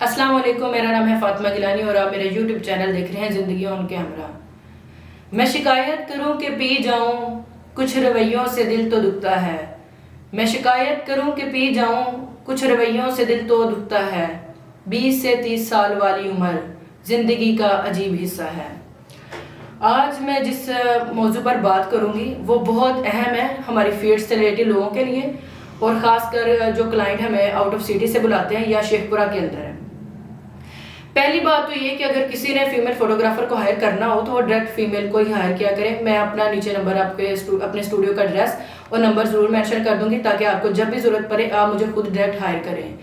अस्सलाम वालेकुम, मेरा नाम है फातिमा गिलानी और आप मेरे यूट्यूब चैनल देख रहे हैं ज़िंदगी ऑन कैमरा। मैं शिकायत करूं कि पी जाऊं, कुछ रवैयों से दिल तो दुखता है। मैं शिकायत करूं कि पी जाऊं, कुछ रवैयों से दिल तो दुखता है। 20 से 30 साल वाली उम्र ज़िंदगी का अजीब हिस्सा है। आज मैं जिस मौजू पर बात करूंगी वो बहुत अहम है हमारी फील्ड से रिलेटेड लोगों के लिए, और ख़ासकर जो क्लाइंट हमें आउट ऑफ सिटी से बुलाते हैं या शेखपुरा के अंदर है। पहली बात तो ये कि अगर किसी ने फीमेल फोटोग्राफर को हायर करना हो तो वो डायरेक्ट फीमेल को ही हायर किया करें। मैं अपना नीचे नंबर अपने स्टूडियो का एड्रेस और नंबर ज़रूर मेंशन कर दूंगी ताकि आपको जब भी ज़रूरत पड़े आप मुझे खुद डायरेक्ट हायर करें।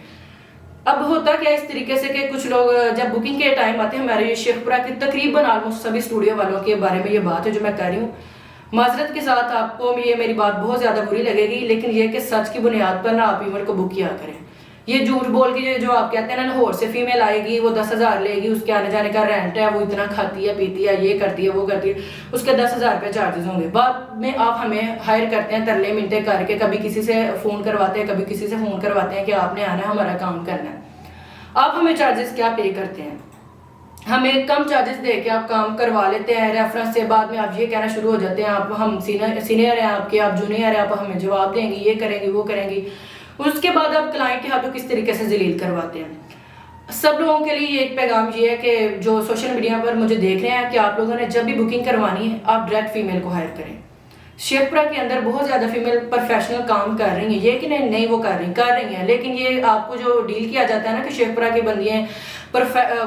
अब होता क्या इस तरीके से कि कुछ लोग जब बुकिंग के टाइम आते हैं, हमारे शेखपुरा के तकरीबन ऑलमोस्ट सभी स्टूडियो वालों के बारे में ये बात है जो मैं कह रही हूँ। माजरत के साथ आपको ये मेरी बात बहुत ज़्यादा बुरी लगेगी, लेकिन ये कि सच की बुनियाद पर ना आप ईमेल को बुक किया करें। ये झूठ बोल के जो आप कहते हैं ना लाहौर से फीमेल आएगी, वो 10,000 लेगी, उसके आने जाने का रेंट है, वो इतना खाती है पीती है, ये करती है वो करती है, उसके 10,000 रुपये चार्जेस होंगे। बाद में आप हमें हायर करते हैं तरले मिनटे करके, कभी किसी से फ़ोन करवाते हैं, कभी किसी से फ़ोन करवाते हैं कि आपने आना है, हमारा काम करना है। आप हमें चार्जेस क्या पे करते हैं? हमें कम चार्जेस दे के आप काम करवा लेते हैं रेफरेंस से। बाद में आप ये कहना शुरू हो जाते हैं आप हम सीनियर हैं आपके, आप जूनियर हैं, आप हमें जवाब देंगी, ये करेंगी वो करेंगी। उसके बाद आप क्लाइंट के हाथों किस तरीके से जलील करवाते हैं। सब लोगों के लिए एक पैगाम ये है कि जो सोशल मीडिया पर मुझे देख रहे हैं कि आप लोगों ने जब भी बुकिंग करवानी है आप डायरेक्ट फीमेल को हायर करें। शेखपुरा के अंदर बहुत ज़्यादा फीमेल प्रोफेशनल काम कर रही हैं, ये कि नहीं वो कर रही हैं, लेकिन ये आपको जो डील किया जाता है ना कि शेखपुरा की बंदियाँ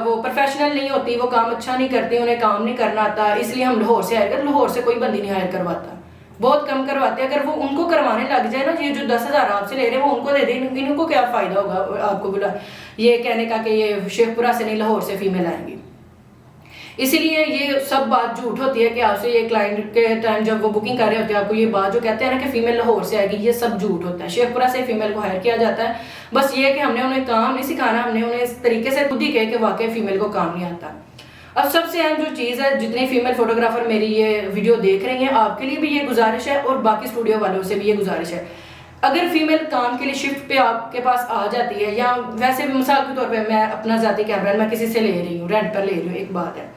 वो प्रोफेशनल नहीं होती, वो काम अच्छा नहीं करती, उन्हें काम नहीं करना आता, इसलिए हम लाहौर से हायर कर। लाहौर से कोई बंदी नहीं हायर करवाता, बहुत कम करवाते हैं। अगर वो उनको करवाने लग जाए ना, ये जो 10,000 आपसे ले रहे हैं वो उनको दे दें, इनको क्या फ़ायदा होगा आपको बुला ये कहने का कि ये शेखपुरा से नहीं लाहौर से फीमेल आएंगी। इसीलिए ये सब बात झूठ होती है कि आपसे ये क्लाइंट के टाइम जब वो बुकिंग कर रहे होते हैं आपको ये बात जो कहते हैं ना कि फीमेल लाहौर से आएगी, ये सब झूठ होता है। शेखपुरा से फीमेल को हायर किया जाता है। बस ये कि हमने उन्हें काम नहीं सिखाना, हमने उन्हें इस तरीके से खुद ही कहे कि वाकई फीमेल को काम नहीं आता। अब सबसे अहम जो चीज़ है, जितने फीमेल फोटोग्राफर मेरी ये वीडियो देख रही हैं आपके लिए भी ये गुजारिश है और बाकी स्टूडियो वालों से भी ये गुजारिश है, अगर फीमेल काम के लिए शिफ्ट पे आपके पास आ जाती है, या वैसे भी मिसाल के तौर पे मैं अपना ज़ाती कैमरा मैं किसी से ले रही हूँ, रेंट पर ले रही हूँ, एक बात है,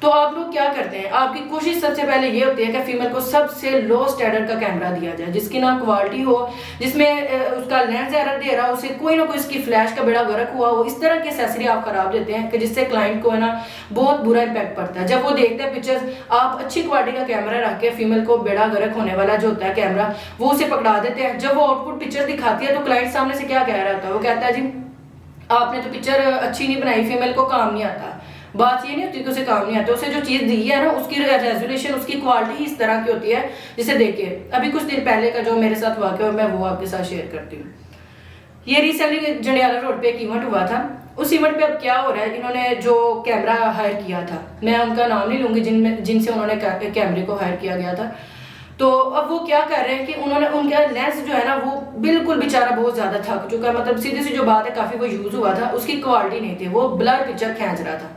तो आप लोग क्या करते हैं, आपकी कोशिश सबसे पहले ये होती है कि फीमेल को सबसे लो स्टैंडर्ड का कैमरा दिया जाए, जिसकी ना क्वालिटी हो, जिसमें उसका लेंस एरर दे रहा हो, उसे कोई ना कोई इसकी फ्लैश का बेड़ा गर्क हुआ हो। इस तरह की एक्सेसरी आप खराब देते हैं कि जिससे क्लाइंट को है ना बहुत बुरा इम्पैक्ट पड़ता है। जब वो देखते हैं पिक्चर्स, आप अच्छी क्वालिटी का कैमरा रख के फीमेल को बेड़ा गर्क होने वाला जो होता है कैमरा, वो उसे पकड़ा देते हैं। जब वो आउटपुट पिक्चर दिखाती है तो क्लाइंट सामने से क्या कह रहा था, वो कहता है जी आपने तो पिक्चर अच्छी नहीं बनाई, फीमेल को काम नहीं आता। बात ये नहीं होती कि उसे काम नहीं आता, उसे जो चीज़ दी है ना उसकी रेजोल्यूशन, उसकी क्वालिटी ही इस तरह की होती है। जिसे देखिए अभी कुछ दिन पहले का जो मेरे साथ वाक़या है मैं वो आपके साथ शेयर करती हूँ। ये रिसेंटली जंडियाला रोड पे एक इवेंट हुआ था। उस इवेंट पे अब क्या हो रहा है, इन्होंने जो कैमरा हायर किया था, मैं उनका नाम नहीं लूँगी जिनसे उन्होंने कैमरे को हायर किया गया था, तो अब वो क्या कर रहे हैं कि उन्होंने उनका लेंस जो है ना वो बिल्कुल बेचारा बहुत ज़्यादा थक चुका है, मतलब सीधी सी जो बात है काफ़ी वो यूज़ हुआ था, उसकी क्वालिटी नहीं थी, वो ब्लर पिक्चर खींच रहा था।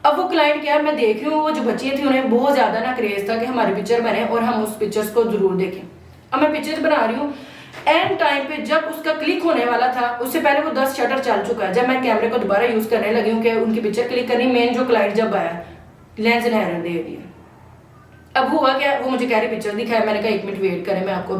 अब वो क्लाइंट क्या, मैं देख रही हूँ वो जो बच्चियाँ थी उन्हें बहुत ज़्यादा ना क्रेज था कि हमारी पिक्चर बने और हम उस पिक्चर्स को ज़रूर देखें। अब मैं पिक्चर बना रही हूँ, एंड टाइम पे जब उसका क्लिक होने वाला था उससे पहले वो 10 शटर चल चुका है। जब मैं कैमरे को दोबारा यूज़ करने लगी हूँ कि उनकी पिक्चर क्लिक करनी, मेन जो क्लाइंट जब आया लेंस ने एरर दे दिया। अब हुआ क्या, वो मुझे कह रही पिक्चर दिखाया, मैंने कहा 1 मिनट वेट करें, मैं आपको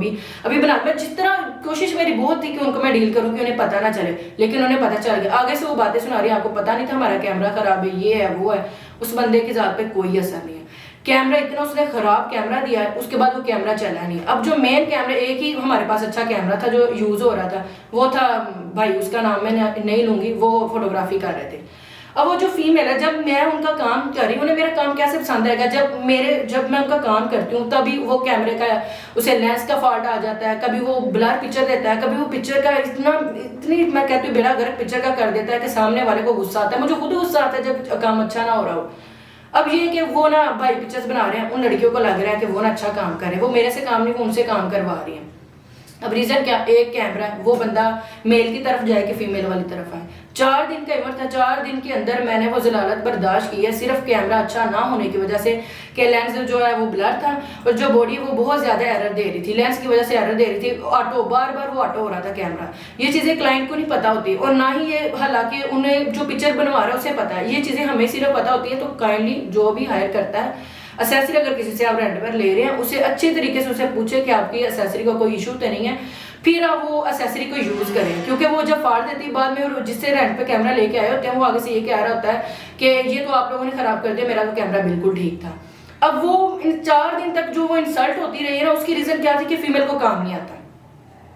अभी बना, मैं जिस तरह कोशिश मेरी बहुत थी कि उनको मैं डील करूं कि उन्हें पता ना चले, लेकिन उन्हें पता चल गया। आगे से वो बातें सुना रही है, आपको पता नहीं था हमारा कैमरा खराब है, ये है वो है। उस बंदे की जात पे कोई असर नहीं है, कैमरा इतना उसने खराब कैमरा दिया है, उसके बाद वो कैमरा चला नहीं। अब जो मेन कैमरा, एक ही हमारे पास अच्छा कैमरा था जो यूज़ हो रहा था, वो था भाई, उसका नाम मैं नहीं लूँगी, वो फोटोग्राफी कर रहे थे। अब वो जो फीमेल है, जब मैं उनका काम कर रही हूँ, उन्हें मेरा काम कैसे पसंद आएगा, जब मैं उनका काम करती हूँ तभी वो कैमरे का उसे लेंस का फॉल्ट आ जाता है, कभी वो ब्लर पिक्चर देता है, कभी वो पिक्चर का इतनी मैं कहती हूँ बेड़ा गर्क पिक्चर का कर देता है कि सामने वाले को गुस्सा आता है। मुझे खुद गुस्सा आता है जब काम अच्छा ना हो रहा हो। अब ये कि वो ना भाई पिक्चर्स बना रहे हैं, उन लड़कियों को लग रहा है कि वो ना अच्छा काम कर रहे हैं, वो मेरे से काम नहीं, वो उनसे काम करवा रही हैं। अब रीज़न क्या, एक कैमरा है, वो बंदा मेल की तरफ जाए कि फीमेल वाली तरफ आए। 4 दिन का इवेंट था, 4 दिन के अंदर मैंने वो जलालत बर्दाश्त की है, सिर्फ कैमरा अच्छा ना होने की वजह से कि लेंस जो है वो ब्लर था और जो बॉडी वो बहुत ज़्यादा एरर दे रही थी, लेंस की वजह से एरर दे रही थी, ऑटो बार बार वो ऑटो हो रहा था कैमरा। ये चीज़ें क्लाइंट को नहीं पता होती और ना ही ये, हालांकि उन्हें जो पिक्चर बनवा रहा है उसे पता है, ये चीज़ें हमें सिर्फ पता होती है। तो काइंडली जो भी हायर करता है एसेसरी, अगर किसी से आप रेंट पर ले रहे हैं, उसे अच्छे तरीके से उसे पूछे कि आपकी एसेसरी का कोई इशू तो नहीं है, फिर आप वो एसेसरी को यूज़ करें। क्योंकि वो जब फाड़ देती है बाद में, और जिससे रेंट पे कैमरा लेके आए होते हैं वो आगे से ये कह रहा होता है कि ये तो आप लोगों ने ख़राब कर दिया, मेरा तो कैमरा बिल्कुल ठीक था। अब वो इन 4 दिन तक जो वो इंसल्ट होती रही है ना, उसकी रीज़न क्या थी कि फीमेल को काम नहीं आता,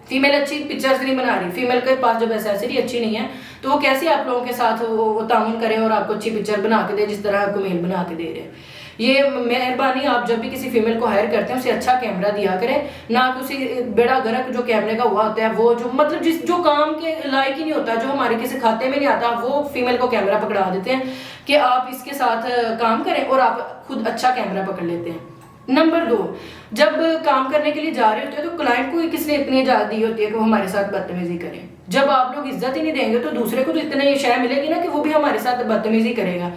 फीमेल अच्छी पिक्चर्स नहीं बना रही, फीमेल के पास जब एसेसरी अच्छी नहीं है तो वो कैसे आप लोगों के साथ वो ताउन करें और आपको अच्छी पिक्चर बना के दे जिस तरह आपको मेल बना के दे रहे हैं। ये मेहरबानी, आप जब भी किसी फीमेल को हायर करते हैं उसे अच्छा कैमरा दिया करें, ना कि उसे बेड़ा गर्क जो कैमरे का हुआ होता है, वो जो मतलब जो काम के लायक ही नहीं होता, जो हमारे किसी खाते में नहीं आता, वो फीमेल को कैमरा पकड़ा देते हैं कि आप इसके साथ काम करें और आप खुद अच्छा कैमरा पकड़ लेते हैं। नंबर 2, जब काम करने के लिए जा रहे होते हैं तो क्लाइंट को किसने इतनी इजाजत दी होती है कि वो हमारे साथ बदतमीजी करें। जब आप लोग इज्जत ही नहीं देंगे तो दूसरे को तो इतना ये शय मिलेगी ना कि वो भी हमारे साथ बदतमीजी करेगा।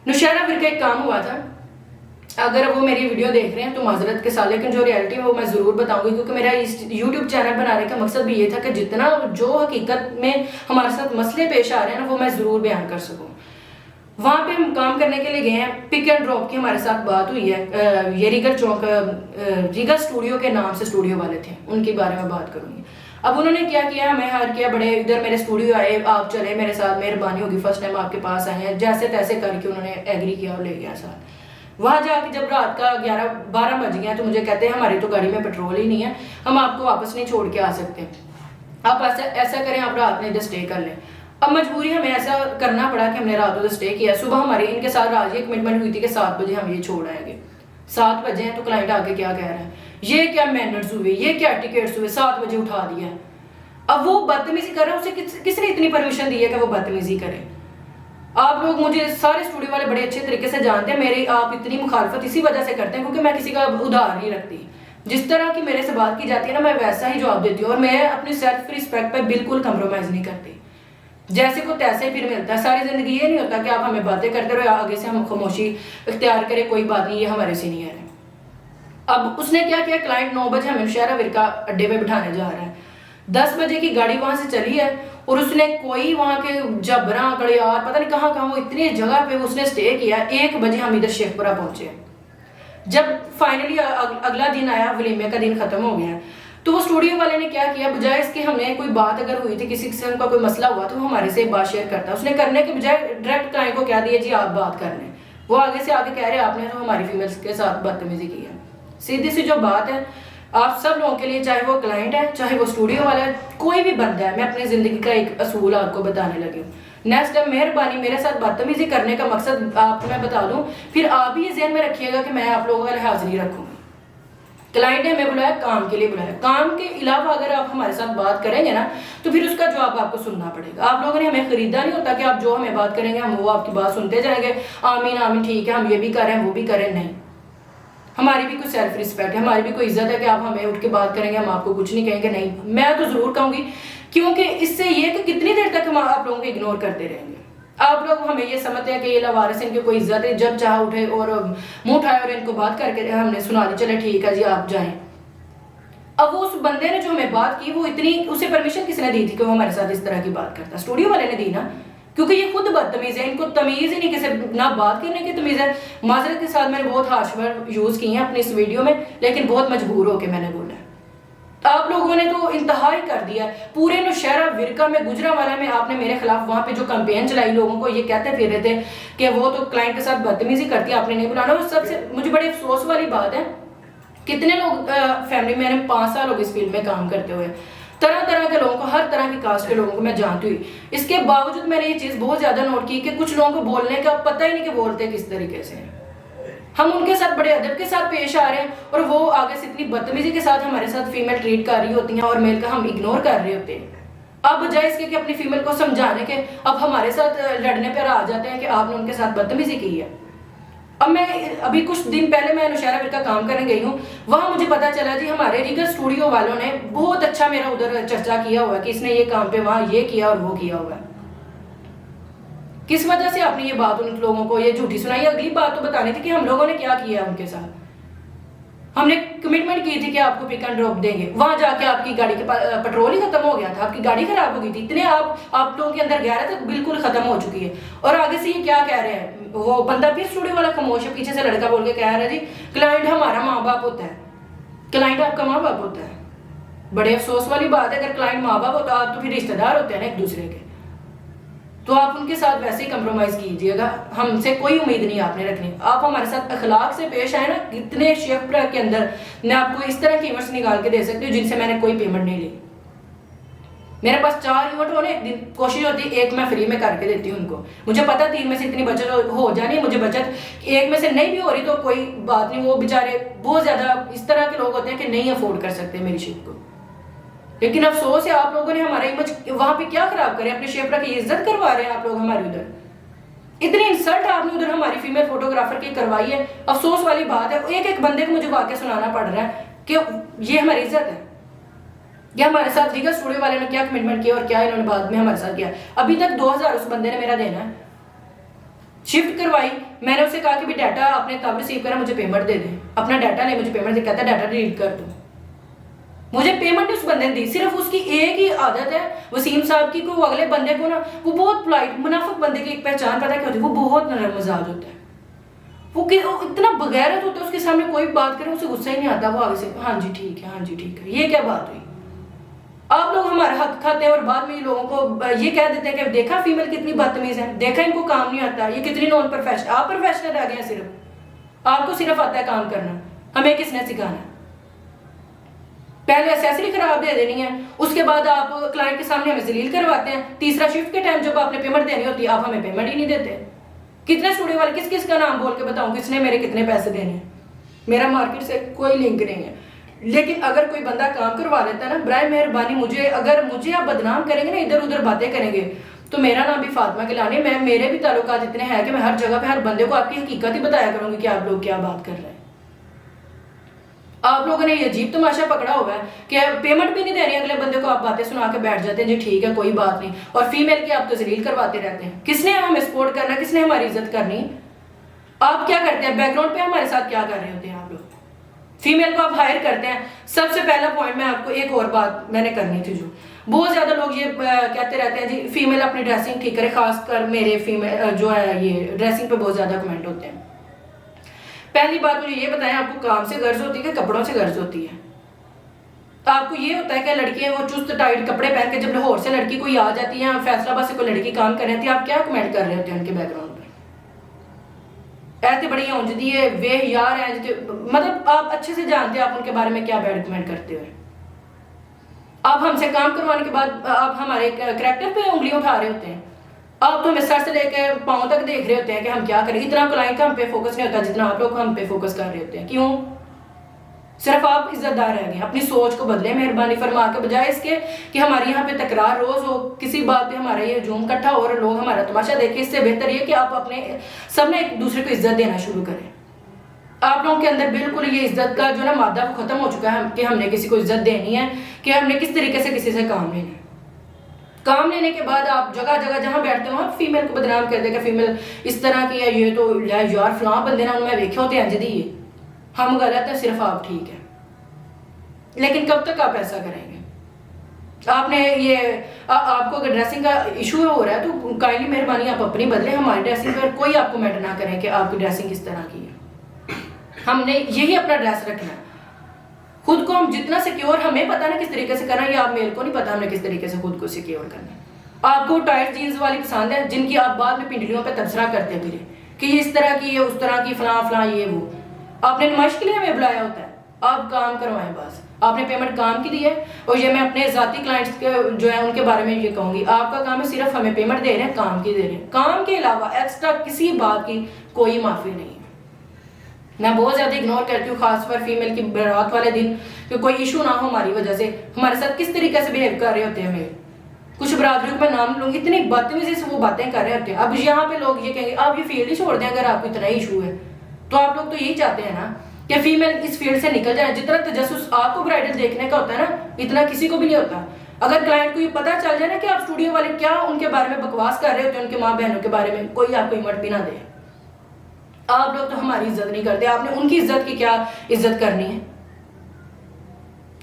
नौशहरा फिर का एक काम हुआ था, अगर वो मेरी वीडियो देख रहे हैं तो माजरत के साथ, लेकिन जो रियलिटी है वो मैं ज़रूर बताऊंगी, क्योंकि मेरा इस यूट्यूब चैनल बनाने का मकसद भी ये था कि जितना जो हकीकत में हमारे साथ मसले पेश आ रहे हैं ना वो मैं ज़रूर बयान कर सकूँ। वहाँ पे हम काम करने के लिए गए हैं, पिक एंड ड्रॉप की हमारे साथ बात हुई है। ये रीगल चौक, रीगल स्टूडियो के नाम से स्टूडियो वाले थे, उनके बारे में बात करूँगी। अब उन्होंने क्या किया, हमें हायर किया, बड़े इधर मेरे स्टूडियो आए, आप चले मेरे साथ, मेहरबानी होगी, फर्स्ट टाइम आपके पास आए हैं, जैसे तैसे करके उन्होंने एग्री किया और ले गया साथ। वहाँ जाके जब रात का 11-12 बज गया तो मुझे कहते हैं हमारी तो गाड़ी में पेट्रोल ही नहीं है, हम आपको वापस नहीं छोड़ के आ सकते, आप ऐसा करें आप रात में इधर स्टे कर लें। अब मजबूरी हमें ऐसा करना पड़ा कि हमने रात उधर स्टे किया। सुबह हमारी इनके साथ आज ये कमिटमेंट हुई थी कि 7 बजे हम ये छोड़ आएंगे। 7 बजे हैं तो क्लाइंट आके क्या कह रहा है, ये क्या मैनर्स हुए, ये क्या टिकट्स हुए, 7 बजे उठा दिया। अब वो बदतमीजी कर रहा है, उसे किसने इतनी परमिशन दी है कि वो बदतमीजी करे। आप लोग मुझे सारे स्टूडियो वाले बड़े अच्छे तरीके से जानते हैं, मेरी आप इतनी मुखालफत इसी वजह से करते हैं क्योंकि मैं किसी का उधार नहीं रखती। जिस तरह की मेरे से बात की जाती है ना, मैं वैसा ही जवाब देती हूँ और मैं अपनी सेल्फ रिस्पेक्ट पर बिल्कुल कंप्रोमाइज नहीं करती। जैसे को तैसे फिर मिलता है। सारी जिंदगी ये नहीं होता कि आप हमें बातें करते रहो, आगे से हम खामोशी इख्तियार करें, कोई बात नहीं, ये हमारे सीनियर है। अब उसने क्या किया, क्लाइंट 9 बजे हमें नौशहरा विरका अड्डे पे बिठाने जा रहा है, 10 बजे की गाड़ी वहां से चली है और उसने कोई वहां के जबरा कड़ियार पता नहीं कहाँ कहाँ वो इतनी जगह पे उसने स्टे किया। 1 बजे हम इधर शेखपुरा पहुंचे। जब फाइनली अगला दिन आया, वलीमे का दिन खत्म हो गया, तो वो स्टूडियो वाले ने क्या किया, बजाय इसके हमें कोई बात अगर हुई थी, किसी किस्म का कोई मसला हुआ तो वो हमारे से बात शेयर करता, उसने करने के बजाय डायरेक्ट क्लाइंट को क्या दिया, जी आप बात कर लें। वो आगे से आगे कह रहे आपने तो हमारी फीमेल्स के साथ बदतमीजी की है। सीधी सी जो बात है, आप सब लोगों के लिए, चाहे वो क्लाइंट है चाहे वो स्टूडियो वाला है, कोई भी बंदा है, मैं अपनी जिंदगी का एक असूल आपको बताने लगी हूँ। नेक्स्ट टाइम मेहरबानी मेरे साथ बदतमीजी करने का मकसद आपको मैं बता दूं, फिर आप भी ये ध्यान में रखिएगा कि मैं आप लोगों का लिहाज नहीं रखूंगी। क्लाइंट ने हमें बुलाया, काम के लिए बुलाया, काम के अलावा अगर आप हमारे साथ बात करेंगे ना तो फिर उसका जवाब आपको सुनना पड़ेगा। आप लोगों ने हमें खरीदा नहीं होता कि आप जो हमें बात करेंगे हम वो आपकी बात सुनते जाएंगे, आमीन आमीन ठीक है हम ये भी कर रहे हैं वो भी करें। नहीं, हमारी भी कोई सेल्फ रिस्पेक्ट है, हमारी भी कोई इज्जत है कि आप हमें उठ के बात करेंगे हम आपको कुछ नहीं कहेंगे। नहीं, मैं तो जरूर कहूंगी, क्योंकि इससे ये कि कितनी देर तक हम आप लोगों को इग्नोर करते रहेंगे। आप लोग हमें ये समझते हैं कि ये लवारिस, इनकी कोई इज्जत है, जब चाह उठे और मुंह उठाए और इनको बात करके हमने सुना दी, चले ठीक है जी आप जाएं। अब वो उस बंदे ने जो हमें बात की, वो इतनी, उसे परमिशन किसने दी थी कि वो हमारे साथ इस तरह की बात करता? स्टूडियो वाले ने दी ना, क्योंकि ये खुद बदतमीज है, इनको तमीज ही नहीं, किसी ना बात करने की तमीज है। माजरत के साथ मैंने बहुत हार्श वर्ड यूज किए हैं अपनी इस वीडियो में, लेकिन बहुत मजबूर होकर मैंने बोला है। आप लोगों ने तो इंतहा ही कर दिया पूरे नौशहरा विरका में, गुजरांवाला में आपने मेरे खिलाफ वहां पे जो कैंपेन चलाई, लोगों को ये कहते फिर रहे थे कि वो तो क्लाइंट के साथ बदतमीजी करती है, आपने नहीं बुलाना। और सबसे मुझे बड़े अफसोस वाली बात है, कितने लोग फैमिली में, मैंने 5 साल हो गए इस फील्ड में काम करते हुए, तरह तरह के लोगों को, हर तरह की कास्ट के लोगों को मैं जानती हुई, इसके बावजूद मैंने ये चीज़ बहुत ज़्यादा नोट की कि कुछ लोगों को बोलने का पता ही नहीं कि बोलते किस तरीके से। हम उनके साथ बड़े अदब के साथ पेश आ रहे हैं और वो आगे से इतनी बदतमीजी के साथ हमारे साथ फीमेल ट्रीट कर रही होती हैं और मेल का हम इग्नोर कर रहे होते हैं। अब बजाय इसके कि अपनी फीमेल को समझाने के, अब हमारे साथ लड़ने पर आ जाते हैं कि आपने उनके साथ बदतमीजी की है। अब मैं अभी कुछ दिन पहले मैं नौशहरा विरका काम करने गई हूँ, वहाँ मुझे पता चला जी हमारे रीगल स्टूडियो वालों ने बहुत अच्छा मेरा उधर चर्चा किया हुआ है कि इसने ये काम पे वहाँ ये किया और वो किया हुआ है। किस वजह से आपने ये बात उन लोगों को ये झूठी सुनाई? अगली बात तो बतानी थी कि हम लोगों ने क्या किया उनके साथ। हमने कमिटमेंट की थी कि आपको पिक एंड ड्रॉप देंगे, वहां जाके आपकी गाड़ी के पेट्रोल ही खत्म हो गया था, आपकी गाड़ी खराब हो गई थी, इतने आप लोगों के अंदर गैरत बिल्कुल खत्म हो चुकी है। और आगे से ये क्या कह रहे हैं, वो बंदा फिर स्टूडियो वाला खामोश है, पीछे से लड़का बोल के कह रहा है जी क्लाइंट हमारा माँ बाप होता है। क्लाइंट आपका माँ बाप होता है? बड़े अफसोस वाली बात है, अगर क्लाइंट माँ बाप होता आप तो फिर रिश्तेदार होते हैं ना एक दूसरे के, तो आप उनके साथ वैसे ही कंप्रोमाइज कीजिएगा। हमसे कोई उम्मीद नहीं आपने रखनी। आप हमारे साथ अखलाक से पेश आए ना, इतने शेफरा के अंदर मैं आपको इस तरह की इवेंट्स निकाल के दे सकती हूँ जिनसे मैंने कोई पेमेंट नहीं ली। मेरे पास 4 इवेंट होने, एक दिन कोशिश होती है एक मैं फ्री में करके देती हूँ उनको। मुझे पता 3 में से इतनी बचत हो जानी, मुझे बचत 1 में से नहीं भी हो रही तो कोई बात नहीं, वो बेचारे बहुत ज्यादा इस तरह के लोग होते हैं कि नहीं अफोर्ड कर सकते मेरी शिप को। लेकिन अफसोस है आप लोगों ने हमारा इमेज वहां पे क्या खराब करे, अपने शेफरा की इज्जत करवा रहे हैं आप लोग हमारे उधर। इतनी इंसल्ट आपने उधर हमारी फीमेल फोटोग्राफर की करवाई है। अफसोस वाली बात है, एक एक बंदे को मुझे वाकई सुनाना पड़ रहा है कि ये हमारी इज्जत है। ये हमारे साथ रीगा स्टूडियो वाले ने क्या कमिटमेंट किया और क्या इन्होंने बाद में हमारे साथ किया। अभी तक 2000 उस बंदे ने मेरा देना है। शिफ्ट करवाई, मैंने उससे कहा कि भी डाटा आपने तब रिसीव करा, मुझे पेमेंट दे दे। अपना डाटा नहीं, मुझे पेमेंट दे, कहता है डाटा डिलीट कर दो। मुझे पेमेंट उस बंदे ने दी, सिर्फ उसकी एक ही आदत है वसीम साहब की, को अगले बंदे को ना, वो बहुत पोलाइट मुनाफिक बंदे की एक पहचान पता क्या होती है, वो बहुत नरम मिजाज होता है। वो इतना बगैरत होता है, उसके सामने कोई बात करे उसे गुस्सा ही नहीं आता। वो आगे से हाँ जी ठीक है, हाँ जी ठीक है। ये क्या बात हुई? आप लोग हमारा हक खाते हैं और बाद में लोगों को ये कह देते हैं कि देखा फीमेल कितनी बदतमीज है, देखा इनको काम नहीं आता, ये कितनी नॉन प्रोफेशनल। आप प्रोफेशनल रह गए हैं, सिर्फ आपको सिर्फ आता है काम करना, हमें किसने सिखाना? पहले एसेसरी खराब दे देनी है, उसके बाद आप क्लाइंट के सामने हमें जलील करवाते हैं। तीसरा शिफ्ट के टाइम जब आपने पेमेंट देनी होती है आप हमें पेमेंट ही नहीं देते। कितने स्टूडियो वाले किस किस का नाम बोल के बताऊं किसने मेरे कितने पैसे देने हैं? मेरा मार्केट से कोई लिंक नहीं है। लेकिन अगर कोई बंदा काम करवा लेता है ना, बराए मेहरबानी मुझे आप बदनाम करेंगे ना, इधर उधर बातें करेंगे, तो मेरा नाम भी फातिमा गिलानी। मेरे भी ताल्लुकात इतने हैं कि मैं हर जगह पे हर बंदे को आपकी हकीकत ही बताया करूंगी कि आप लोग क्या बात कर रहे हैं। आप लोगों ने ये अजीब तमाशा पकड़ा हुआ है कि पेमेंट भी नहीं दे रही, अगले बंदे को आप बातें सुना के बैठ जाते हैं जी ठीक है कोई बात नहीं, और फीमेल की आप तो जलील करवाते रहते हैं। किसने हमें सपोर्ट करना, किसने हमारी इज्जत करनी? आप क्या करते हैं बैकग्राउंड पे, हमारे साथ क्या कर रहे होते हैं आप लोग? फीमेल को आप हायर करते हैं। सबसे पहला पॉइंट मैं आपको एक और बात मैंने करनी थी, जो बहुत ज्यादा लोग ये कहते रहते हैं जी फीमेल अपनी ड्रेसिंग ठीक करे, खासकर मेरे फीमेल जो है ये ड्रेसिंग पे बहुत ज्यादा कमेंट होते हैं। पहली बात मुझे ये बताएं, आपको काम से गर्ज होती है कि कपड़ों से गर्ज होती है? तो आपको ये होता है कि लड़कियां वो चुस्त टाइट कपड़े पहन के जब लाहौर से लड़की कोई आ जाती है, फैसलाबाद से कोई लड़की काम कर रही थी, आप क्या कमेंट कर रहे होते हैं उनके बैकग्राउंड पर? ऐसे बड़ी औंजदी है, वे यार है, मतलब आप अच्छे से जानते हैं आप उनके बारे में क्या बैड कमेंट करते हुए। आप हमसे काम करवाने के बाद आप हमारे कैरेक्टर पे उंगली उठा रहे होते हैं। आप तो हमें सर से लेकर पांव तक देख रहे होते हैं कि हम क्या करें। इतना क्लाइंट का हम पे फोकस नहीं होता जितना आप लोग हम पे फोकस कर रहे होते हैं। क्यों? सिर्फ आप इज्जतदार रह गए। अपनी सोच को बदले मेहरबानी फरमा के, बजाय इसके कि हमारे यहाँ पे तकरार रोज हो, किसी बात पे हमारा ये जूम इकट्ठा हो और लोग हमारा तमाशा देखें। इससे बेहतर ये कि आप अपने सबने एक दूसरे को इज्जत देना शुरू करें। आप लोगों के अंदर बिल्कुल ये इज्जत का जो ना मादा वो खत्म हो चुका है कि हमने किसी को इज्जत देनी है, कि हमने किस तरीके से किसी से काम लेना है। काम लेने के बाद आप जगह जगह जहां बैठते हो आप फीमेल को बदनाम कर देगा, फीमेल इस तरह की है, ये तो यार फलां बंदे ना उनमें देखे होते हैं जदी ये हम गलत है, सिर्फ आप ठीक है। लेकिन कब तक आप ऐसा करेंगे? आपने ये आपको अगर ड्रेसिंग का इशू हो रहा है तो काइंडली मेहरबानी आप अपनी बदले, हमारी ड्रेसिंग पर कोई आपको मैटर ना करें कि आपकी ड्रेसिंग किस तरह की है। हमने यही अपना ड्रेस रखना है। खुद को हम जितना सिक्योर, हमें पता ना किस तरीके से करना है, या आप मेल को नहीं पता हमने किस तरीके से खुद को सिक्योर करना है। आपको टाइट जीन्स वाली पसंद है जिनकी आप बाद में पिंडलियों पे तबसरा करते फिरे कि ये इस तरह की है, उस तरह की, फलां ये वो। आपने नुमाइश के लिए हमें बुलाया होता है, आप काम करवाएं बस। आपने पेमेंट काम की दी है, और ये मैं अपने जाती क्लाइंट्स के जो है उनके बारे में ये कहूंगी, आपका काम है सिर्फ हमें पेमेंट दे रहे हैं, काम की दे रहे हैं। काम के अलावा एक्स्ट्रा किसी बात की कोई माफी नहीं है। मैं बहुत ज्यादा इग्नोर करती हूँ, खासकर फीमेल की बारात वाले दिन, कि कोई इशू ना हो हमारी वजह से। हमारे साथ किस तरीके से बिहेव कर रहे होते हैं मेल, कुछ बरादरियों को मैं नाम लूंगी, इतनी बदतमीजी से वो बातें कर रहे होते हैं। अब यहाँ पे लोग ये कहेंगे आप ये फील्ड ही छोड़ दें अगर आपको इतना इशू है, तो आप लोग तो यही चाहते हैं ना कि फीमेल इस फील्ड से निकल जाए। जितना तजस्सुस आपको ब्राइडल देखने का होता है ना, इतना किसी को भी नहीं होता। अगर क्लाइंट को ये पता चल जाए ना कि आप स्टूडियो वाले क्या उनके बारे में बकवास कर रहे होते हैं, उनके माँ बहनों के बारे में, कोई आपको इमट भी ना दे। आप लोग तो हमारी इज्जत नहीं करते, आपने उनकी इज्जत की क्या इज्जत करनी है।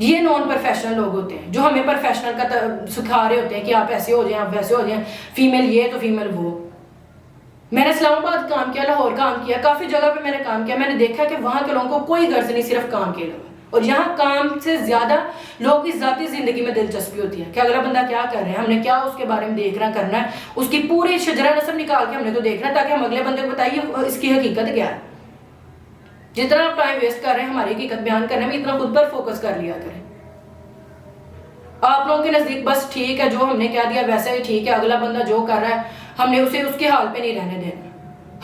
ये नॉन प्रोफेशनल लोग होते हैं जो हमें प्रोफेशनल का सिखा रहे होते हैं कि आप ऐसे हो जाएं, आप वैसे हो जाएं, फीमेल ये तो फीमेल वो। मैंने इस्लामाबाद काम किया, लाहौर काम किया, काफ़ी जगह पे मैंने काम किया। मैंने देखा कि वहाँ के लोगों को कोई गर्ज नहीं सिर्फ काम के अलावा, और यहाँ काम से ज़्यादा लोगों की ज़ाती ज़िंदगी में दिलचस्पी होती है कि अगला बंदा क्या कर रहे हैं, हमने क्या उसके बारे में देखना करना है, उसकी पूरी शजरा नस्ब निकाल के हमने तो देखना है, ताकि हम अगले बंदे को बताइए इसकी हकीकत क्या है। जितना आप टाइम वेस्ट कर रहे हैं हमारी हकीकत बयान करने में, इतना खुद पर फोकस कर लिया करें। आप लोगों के नज़दीक बस ठीक है, जो हमने क्या दिया वैसा ही ठीक है, अगला बंदा जो कर रहा है हमने उसे उसके हाल पे नहीं रहने देना।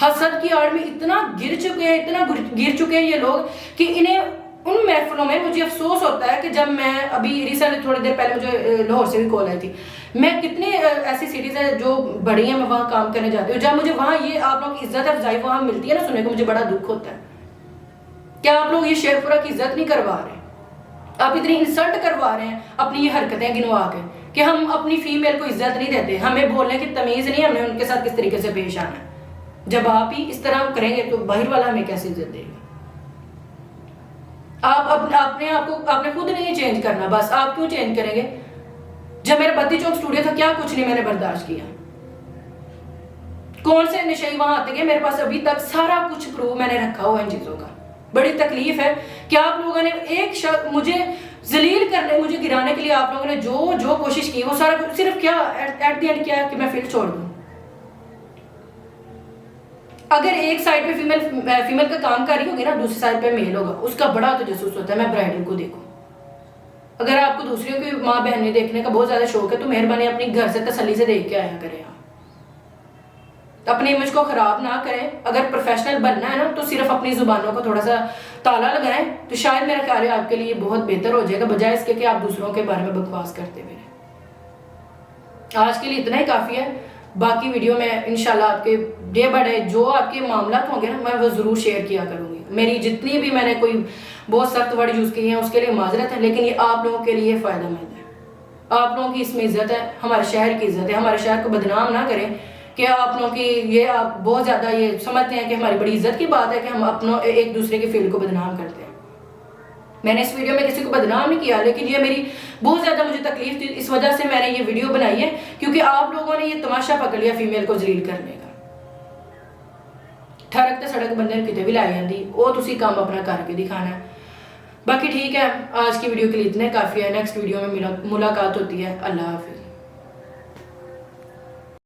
हसद की आड़ में इतना गिर चुके हैं, इतना गिर चुके हैं ये लोग कि इन्हें उन महफिलों में, मुझे अफसोस होता है कि जब मैं अभी रिसेंट थोड़ी देर पहले मुझे लाहौर से भी कॉल आई थी, मैं कितनी ऐसी सिटीज़ है जो बड़ी हैं, मैं वहाँ काम करने जाती हूँ, जब मुझे वहाँ ये आप लोग की इज्जत अफजाई वहाँ मिलती है ना सुनने को, मुझे बड़ा दुख होता है। क्या आप लोग ये शेखपुरा की इज्जत नहीं करवा रहे, आप इतनी इंसल्ट करवा रहे हैं अपनी ये हरकतें गिनवा के कि हम अपनी फीमेल को इज्जत नहीं देते, हमें बोलने की तमीज़ नहीं, हमने उनके साथ किस तरीके से पेश आना है। जब आप ही इस तरह करेंगे तो बाहर वाला हमें कैसे इज्जत देगा। आप आपने खुद नहीं चेंज करना, बस आप क्यों चेंज करेंगे। जब मेरा बत्ती चौक स्टूडियो था क्या कुछ नहीं मैंने बर्दाश्त किया, कौन से नशे वहां आते गए, मेरे पास अभी तक सारा कुछ प्रूफ मैंने रखा हुआ इन चीजों का। बड़ी तकलीफ है कि आप लोगों ने एक मुझे जलील करने, मुझे गिराने के लिए आप लोगों ने जो जो कोशिश की वो सारा सिर्फ क्या एट द एंड क्या कि मैं फील्ड छोड़ दूं। अगर एक साइड पे फीमेल का काम कर रही होगी ना, दूसरी साइड पे मेल होगा, उसका बड़ा तो जसूस होता है मैं ब्राइडल को देखूं। अगर आपको दूसरियों की माँ बहनें देखने का बहुत ज्यादा शौक है तो मेहरबानी अपनी घर से तसल्ली से देख के आया करें, अपनी इमेज को खराब ना करें। अगर प्रोफेशनल बनना है ना तो सिर्फ अपनी जुबानों को थोड़ा सा ताला लगाएं, तो शायद मेरा ख्याल है आपके लिए बहुत बेहतर हो जाएगा, बजाय इसके कि आप दूसरों के बारे में बकवास करते हुए। आज के लिए इतना ही काफ़ी है, बाकी वीडियो में इंशाल्लाह आपके डे बाय डे जो आपके मामला होंगे ना मैं वो ज़रूर शेयर किया करूँगी। मेरी जितनी भी मैंने कोई बहुत सख्त वर्ड यूज़ किए हैं उसके लिए माजरत है, लेकिन ये आप लोगों के लिए फ़ायदेमंद है। आप लोगों की इसमें इज्जत है, हमारे शहर की इज्जत है। हमारे शहर को बदनाम ना करें कि आप लोगों की ये आप बहुत ज़्यादा ये समझते हैं कि हमारी बड़ी इज्जत की बात है कि हम अपनों एक दूसरे के फील्ड को बदनाम करते हैं। मैंने इस वीडियो में किसी को बदनाम नहीं किया, लेकिन ये मेरी बहुत ज़्यादा मुझे तकलीफ थी, इस वजह से मैंने ये वीडियो बनाई है क्योंकि आप लोगों ने ये तमाशा पकड़ लिया फीमेल को जलील करने का। ठरक तो सड़क बंदे कितने भी लाई जाती, वो तुसी काम अपना करके दिखाना है। बाकी ठीक है, आज की वीडियो के लिए इतने काफ़ी है। नेक्स्ट वीडियो में मुलाकात होती है। अल्लाह हाफिज़।